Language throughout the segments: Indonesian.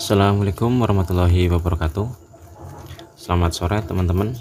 Assalamualaikum warahmatullahi wabarakatuh. Selamat sore teman-teman.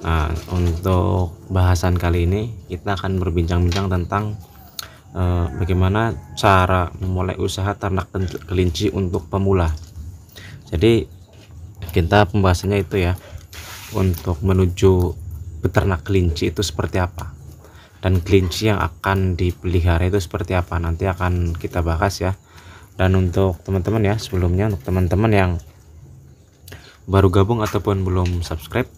Nah, untuk bahasan kali ini kita akan berbincang-bincang tentang bagaimana cara memulai usaha ternak kelinci untuk pemula. Jadi kita pembahasannya itu ya, untuk menuju beternak kelinci itu seperti apa, dan kelinci yang akan dipelihara itu seperti apa, nanti akan kita bahas ya. Dan untuk teman-teman ya, sebelumnya untuk teman-teman yang baru gabung ataupun belum subscribe,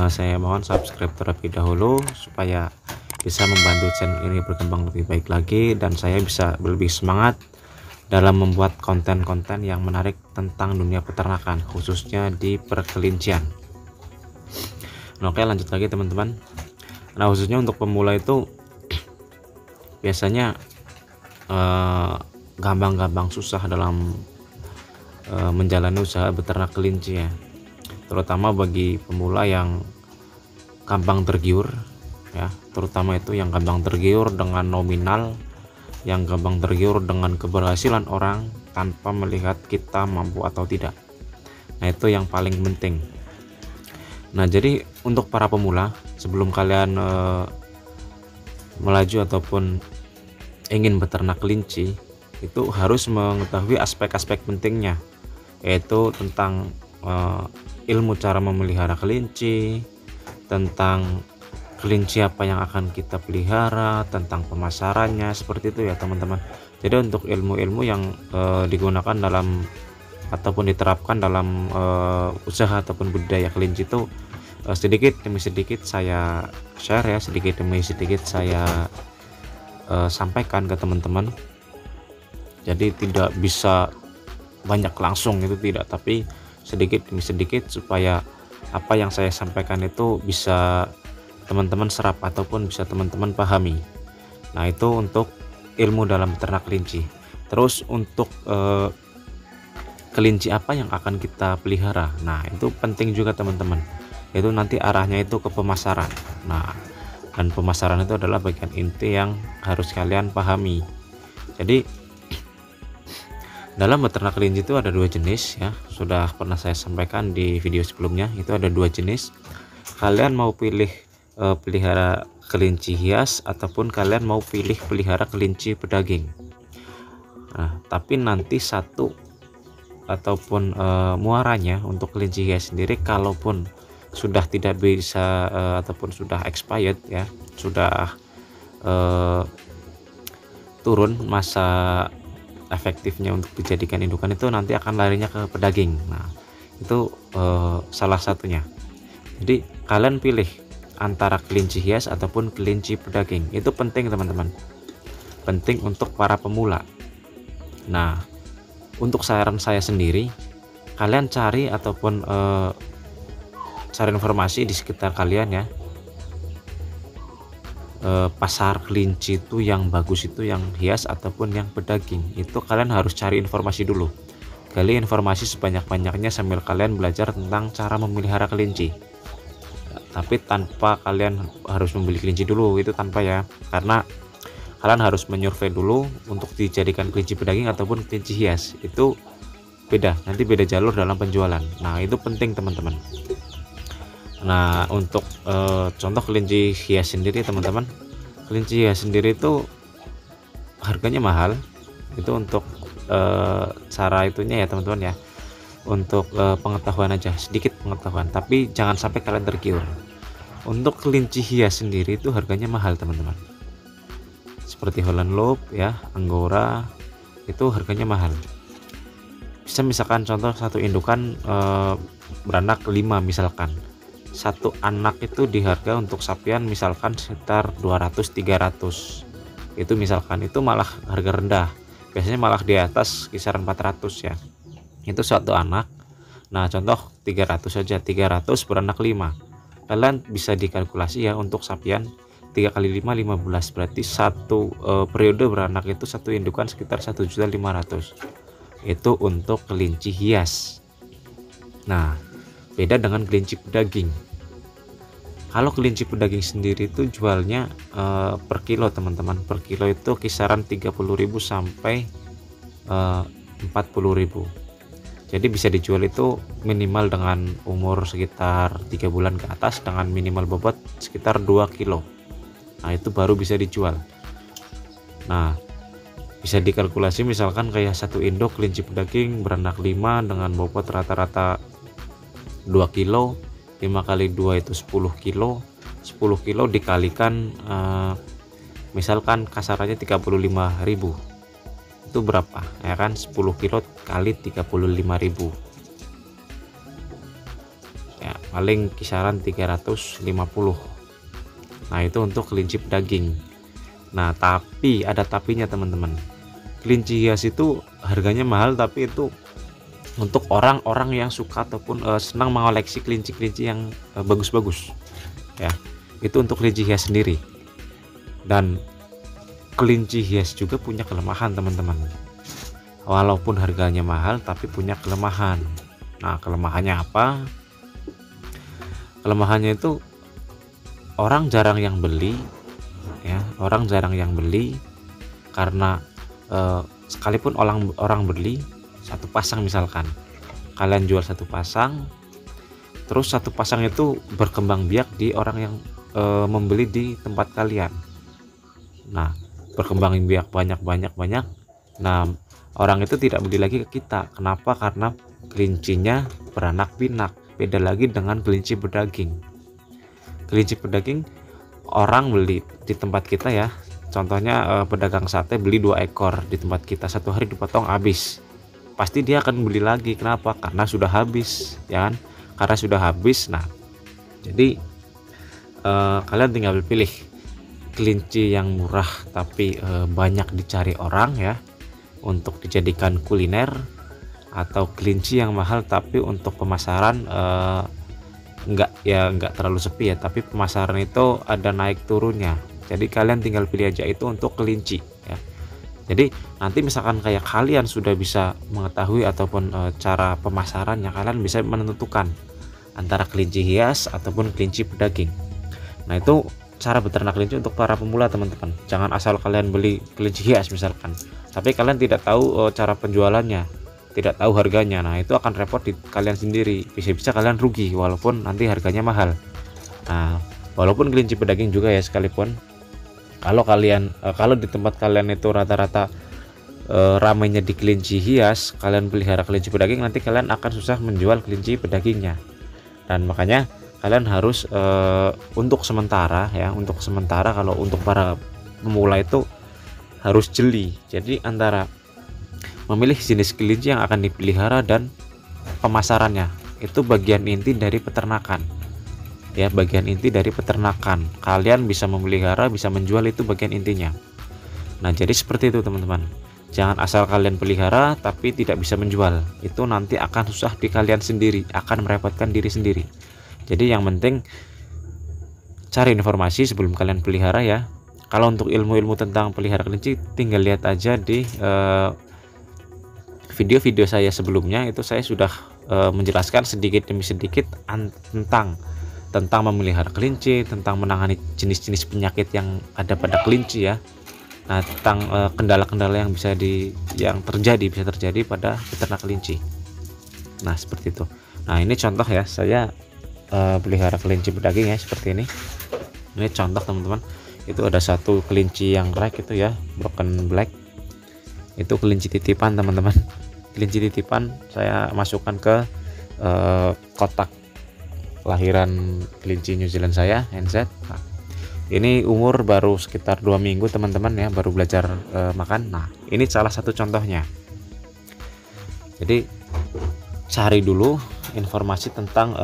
saya mohon subscribe terlebih dahulu supaya bisa membantu channel ini berkembang lebih baik lagi, dan saya bisa lebih semangat dalam membuat konten-konten yang menarik tentang dunia peternakan, khususnya di perkelincian. Nah, oke, lanjut lagi teman-teman. Nah, khususnya untuk pemula itu biasanya gampang-gampang susah dalam menjalani usaha beternak kelinci ya, terutama bagi pemula yang gampang tergiur ya, terutama itu yang gampang tergiur dengan nominal, yang gampang tergiur dengan keberhasilan orang tanpa melihat kita mampu atau tidak. Nah, itu yang paling penting. Nah, jadi untuk para pemula, sebelum kalian melaju ataupun ingin beternak kelinci, itu harus mengetahui aspek-aspek pentingnya, yaitu tentang ilmu cara memelihara kelinci, tentang kelinci apa yang akan kita pelihara, tentang pemasarannya, seperti itu ya teman-teman. Jadi untuk ilmu-ilmu yang digunakan dalam ataupun diterapkan dalam usaha ataupun budidaya kelinci itu sedikit demi sedikit saya share ya, sedikit demi sedikit saya sampaikan ke teman-teman. Jadi tidak bisa banyak langsung, itu tidak, tapi sedikit demi sedikit supaya apa yang saya sampaikan itu bisa teman-teman serap ataupun bisa teman-teman pahami. Nah, itu untuk ilmu dalam beternak kelinci. Terus untuk kelinci apa yang akan kita pelihara, nah itu penting juga teman-teman, itu nanti arahnya itu ke pemasaran. Nah, dan pemasaran itu adalah bagian inti yang harus kalian pahami. Jadi dalam beternak kelinci itu ada dua jenis ya, sudah pernah saya sampaikan di video sebelumnya, itu ada dua jenis. Kalian mau pilih pelihara kelinci hias ataupun kalian mau pilih pelihara kelinci pedaging. Nah, tapi nanti satu ataupun muaranya untuk kelinci hias sendiri, kalaupun sudah tidak bisa ataupun sudah expired ya, sudah turun masa efektifnya untuk dijadikan indukan, itu nanti akan larinya ke pedaging. Nah, itu salah satunya. Jadi kalian pilih antara kelinci hias ataupun kelinci pedaging, itu penting teman-teman, penting untuk para pemula. Nah, untuk saran saya sendiri, kalian cari ataupun cari informasi di sekitar kalian ya, pasar kelinci itu yang bagus itu yang hias ataupun yang pedaging, itu kalian harus cari informasi dulu, gali informasi sebanyak-banyaknya sambil kalian belajar tentang cara memelihara kelinci. Tapi tanpa kalian harus membeli kelinci dulu, itu tanpa ya, karena kalian harus menyurvei dulu untuk dijadikan kelinci pedaging ataupun kelinci hias, itu beda, nanti beda jalur dalam penjualan. Nah, itu penting teman-teman. Nah, untuk contoh kelinci hias sendiri teman-teman, kelinci hias sendiri itu harganya mahal, itu untuk cara itunya ya teman-teman ya, untuk pengetahuan aja, sedikit pengetahuan, tapi jangan sampai kalian tergiur. Untuk kelinci hias sendiri itu harganya mahal teman-teman, seperti Holland Loop ya, Angora, itu harganya mahal. Bisa misalkan contoh satu indukan beranak 5 misalkan, satu anak itu di harga untuk sapian misalkan sekitar 200-300, itu misalkan, itu malah harga rendah, biasanya malah di atas kisaran 400 ya, itu satu anak. Nah, contoh 300 saja, 300 beranak 5, kalian bisa dikalkulasi ya, untuk sapian 3 kali 5 15, berarti satu periode beranak itu satu indukan sekitar 1.500.000, itu untuk kelinci hias. Nah, beda dengan kelinci pedaging. Kalau kelinci pedaging sendiri itu jualnya per kilo teman-teman, per kilo itu kisaran 30.000 sampai 40.000. Jadi bisa dijual itu minimal dengan umur sekitar 3 bulan ke atas dengan minimal bobot sekitar 2 kilo. Nah itu baru bisa dijual. Nah bisa dikalkulasi misalkan kayak satu induk kelinci pedaging beranak 5 dengan bobot rata-rata 2 kilo, 5 kali 2 itu 10 kilo, 10 kilo dikalikan misalkan kasarannya 35.000, itu berapa ya kan, 10 kilo kali 35.000 ya paling kisaran 350. Nah itu untuk kelinci pedaging. Nah tapi ada tapinya teman-teman, kelinci hias itu harganya mahal, tapi itu untuk orang-orang yang suka ataupun senang mengoleksi kelinci-kelinci yang bagus-bagus ya, itu untuk kelinci hias sendiri. Dan kelinci hias juga punya kelemahan teman-teman, walaupun harganya mahal tapi punya kelemahan. Nah kelemahannya apa? Kelemahannya itu orang jarang yang beli ya, orang jarang yang beli karena sekalipun orang beli satu pasang, misalkan kalian jual satu pasang, terus satu pasang itu berkembang biak di orang yang membeli di tempat kalian. Nah berkembang biak banyak. Nah orang itu tidak beli lagi ke kita. Kenapa? Karena kelincinya beranak pinak. Beda lagi dengan kelinci pedaging. Kelinci pedaging orang beli di tempat kita ya, contohnya pedagang sate beli 2 ekor di tempat kita, satu hari dipotong habis, pasti dia akan beli lagi. Kenapa? Karena sudah habis ya kan, karena sudah habis. Nah jadi kalian tinggal pilih kelinci yang murah tapi banyak dicari orang ya untuk dijadikan kuliner, atau kelinci yang mahal tapi untuk pemasaran enggak terlalu sepi ya, tapi pemasaran itu ada naik turunnya. Jadi kalian tinggal pilih aja itu untuk kelinci ya. Jadi nanti misalkan kayak kalian sudah bisa mengetahui ataupun cara pemasarannya, kalian bisa menentukan antara kelinci hias ataupun kelinci pedaging. Nah itu cara beternak kelinci untuk para pemula teman-teman. Jangan asal kalian beli kelinci hias misalkan, tapi kalian tidak tahu cara penjualannya, tidak tahu harganya. Nah itu akan repot di kalian sendiri, bisa-bisa kalian rugi walaupun nanti harganya mahal. Nah walaupun kelinci pedaging juga ya, sekalipun kalau di tempat kalian itu rata-rata ramainya di kelinci hias, kalian pelihara kelinci pedaging, nanti kalian akan susah menjual kelinci pedagingnya. Dan makanya kalian harus untuk sementara kalau untuk para pemula itu harus jeli. Jadi antara memilih jenis kelinci yang akan dipelihara dan pemasarannya, itu bagian inti dari peternakan ya, bagian inti dari peternakan. Kalian bisa memelihara, bisa menjual, itu bagian intinya. Nah jadi seperti itu teman-teman, jangan asal kalian pelihara tapi tidak bisa menjual, itu nanti akan susah di kalian sendiri, akan merepotkan diri sendiri. Jadi yang penting cari informasi sebelum kalian pelihara ya. Kalau untuk ilmu-ilmu tentang pelihara kelinci, tinggal lihat aja di video-video saya sebelumnya, itu saya sudah menjelaskan sedikit demi sedikit tentang memelihara kelinci, tentang menangani jenis-jenis penyakit yang ada pada kelinci ya. Nah tentang kendala-kendala yang bisa terjadi pada peternak kelinci. Nah seperti itu. Nah ini contoh ya, saya pelihara kelinci pedaging ya, seperti ini. Ini contoh teman-teman, itu ada satu kelinci yang black itu ya, broken black, itu kelinci titipan teman-teman. Kelinci titipan saya masukkan ke kotak lahiran kelinci New Zealand saya, NZ. Nah, ini umur baru sekitar 2 minggu teman-teman ya, baru belajar makan. Nah ini salah satu contohnya. Jadi cari dulu informasi tentang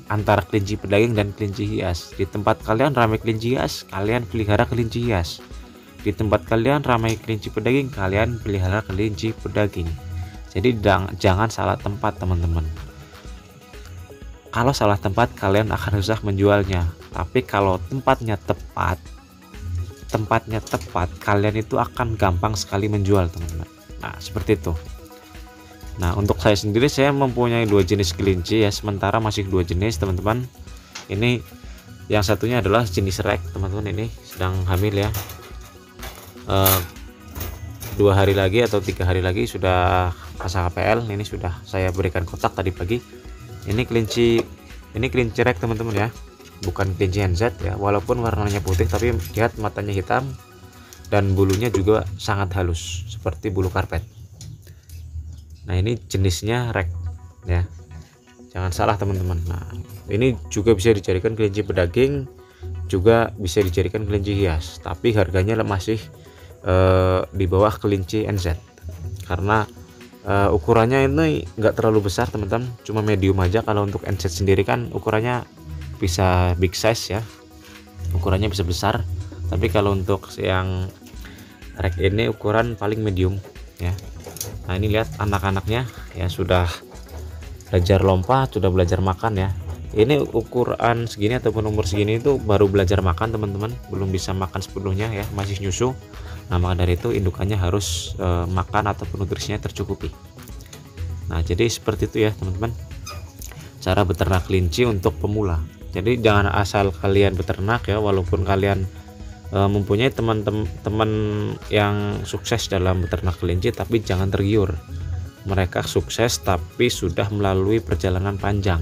antara kelinci pedaging dan kelinci hias. Di tempat kalian ramai kelinci hias, kalian pelihara kelinci hias. Di tempat kalian ramai kelinci pedaging, kalian pelihara kelinci pedaging. Jadi jangan salah tempat teman-teman. Kalau salah tempat kalian akan susah menjualnya. Tapi kalau tempatnya tepat, kalian itu akan gampang sekali menjual teman-teman. Nah seperti itu. Nah untuk saya sendiri, saya mempunyai 2 jenis kelinci ya, sementara masih 2 jenis teman-teman. Ini yang satunya adalah jenis rek teman-teman, ini sedang hamil ya. 2 hari lagi atau 3 hari lagi sudah pasang APL. Ini sudah saya berikan kotak tadi pagi. Ini kelinci rek teman-teman ya, bukan kelinci NZ ya. Walaupun warnanya putih tapi lihat matanya hitam dan bulunya juga sangat halus seperti bulu karpet. Nah ini jenisnya rek ya, jangan salah teman-teman. Nah ini juga bisa dijadikan kelinci pedaging, juga bisa dijadikan kelinci hias, tapi harganya masih di bawah kelinci NZ karena ukurannya ini enggak terlalu besar teman-teman, cuma medium aja. Kalau untuk NZ sendiri kan ukurannya bisa big size ya, ukurannya bisa besar, tapi kalau untuk yang rek ini ukuran paling medium ya. Nah ini lihat anak-anaknya ya, sudah belajar lompat, sudah belajar makan ya. Ini ukuran segini ataupun umur segini itu baru belajar makan teman-teman, belum bisa makan sepenuhnya ya, masih nyusu. Nah maka dari itu indukannya harus makan ataupun nutrisinya tercukupi. Nah jadi seperti itu ya teman-teman, cara beternak kelinci untuk pemula. Jadi jangan asal kalian beternak ya, walaupun kalian mempunyai teman-teman yang sukses dalam beternak kelinci, tapi jangan tergiur. Mereka sukses tapi sudah melalui perjalanan panjang.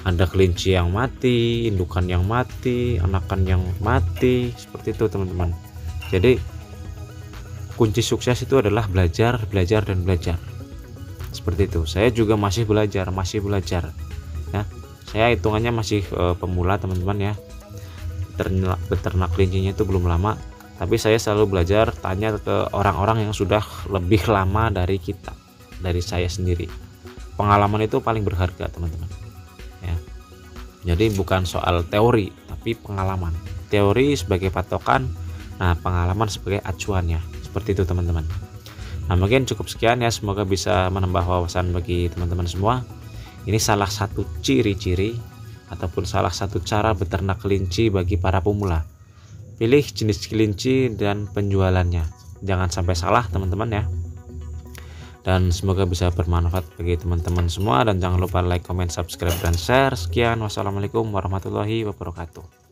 Ada kelinci yang mati, indukan yang mati, anakan yang mati, seperti itu teman-teman. Jadi kunci sukses itu adalah belajar, belajar, dan belajar. Seperti itu. Saya juga masih belajar ya. Saya hitungannya masih pemula teman-teman ya. Beternak kelincinya itu belum lama, tapi saya selalu belajar, tanya ke orang-orang yang sudah lebih lama dari kita, dari saya sendiri. Pengalaman itu paling berharga teman-teman ya. Jadi bukan soal teori tapi pengalaman. Teori sebagai patokan, nah pengalaman sebagai acuannya. Seperti itu teman-teman. Nah mungkin cukup sekian ya, semoga bisa menambah wawasan bagi teman-teman semua. Ini salah satu ciri-ciri ataupun salah satu cara beternak kelinci bagi para pemula. Pilih jenis kelinci dan penjualannya, jangan sampai salah teman-teman ya. Dan semoga bisa bermanfaat bagi teman-teman semua, dan jangan lupa like, comment, subscribe, dan share. Sekian, wassalamualaikum warahmatullahi wabarakatuh.